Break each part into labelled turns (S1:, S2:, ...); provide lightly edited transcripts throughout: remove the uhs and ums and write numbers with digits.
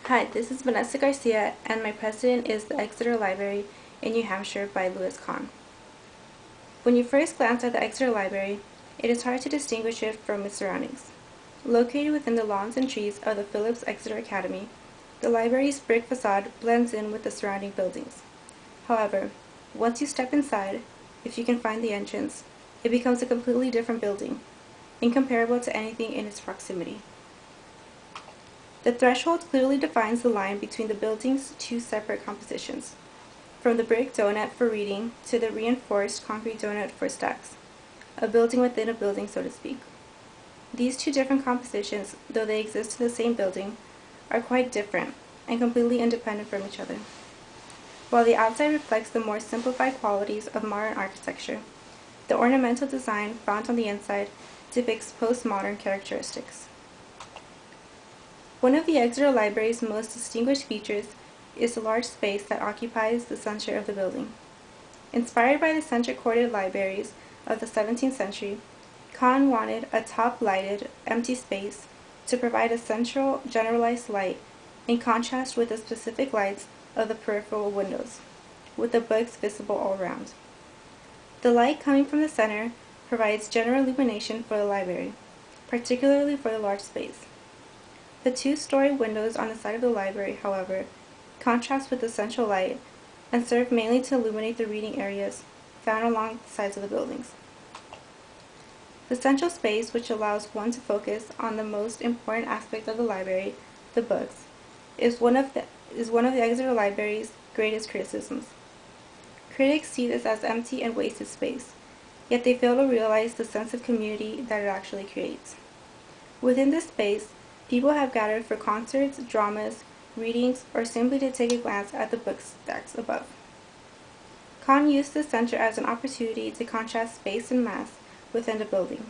S1: Hi, this is Vanessa Garcia, and my president is the Exeter Library in New Hampshire by Kahn. When you first glance at the Exeter Library, it is hard to distinguish it from its surroundings. Located within the lawns and trees of the Phillips Exeter Academy, the library's brick facade blends in with the surrounding buildings. However, once you step inside, if you can find the entrance, it becomes a completely different building, incomparable to anything in its proximity. The threshold clearly defines the line between the building's two separate compositions, from the brick donut for reading to the reinforced concrete donut for stacks, a building within a building, so to speak. These two different compositions, though they exist in the same building, are quite different and completely independent from each other. While the outside reflects the more simplified qualities of modern architecture, the ornamental design found on the inside depicts postmodern characteristics. One of the Exeter Library's most distinguished features is the large space that occupies the center of the building. Inspired by the center-courted libraries of the 17th century, Kahn wanted a top-lighted, empty space to provide a central, generalized light in contrast with the specific lights of the peripheral windows, with the books visible all around. The light coming from the center provides general illumination for the library, particularly for the large space. The two-story windows on the side of the library, however, contrast with the central light and serve mainly to illuminate the reading areas found along the sides of the buildings. The central space, which allows one to focus on the most important aspect of the library, the books, is one of the Exeter Library's greatest criticisms. Critics see this as empty and wasted space, yet they fail to realize the sense of community that it actually creates. Within this space, people have gathered for concerts, dramas, readings, or simply to take a glance at the book stacks above. Kahn used the center as an opportunity to contrast space and mass within the building.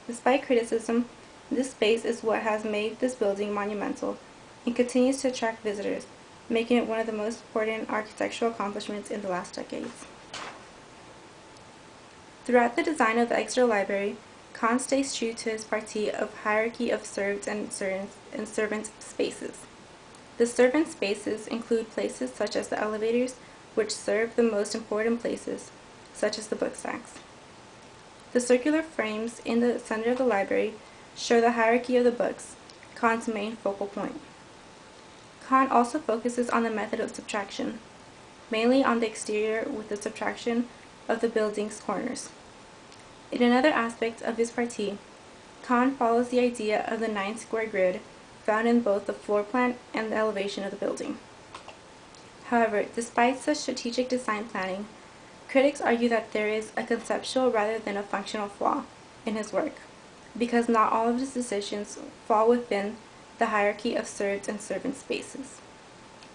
S1: Despite criticism, this space is what has made this building monumental and continues to attract visitors, making it one of the most important architectural accomplishments in the last decades. Throughout the design of the Exeter Library, Kahn stays true to his parti of hierarchy of served and servant spaces. The servant spaces include places such as the elevators, which serve the most important places, such as the book stacks. The circular frames in the center of the library show the hierarchy of the books, Kahn's main focal point. Kahn also focuses on the method of subtraction, mainly on the exterior with the subtraction of the building's corners. In another aspect of his parti, Kahn follows the idea of the 9-square grid found in both the floor plan and the elevation of the building. However, despite such strategic design planning, critics argue that there is a conceptual rather than a functional flaw in his work, because not all of his decisions fall within the hierarchy of served and servant spaces.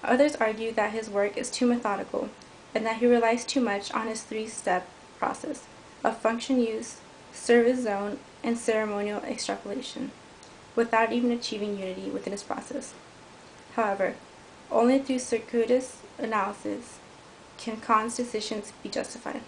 S1: Others argue that his work is too methodical and that he relies too much on his three-step process of function use, service zone, and ceremonial extrapolation, without even achieving unity within his process. However, only through circuitous analysis can Kahn's decisions be justified.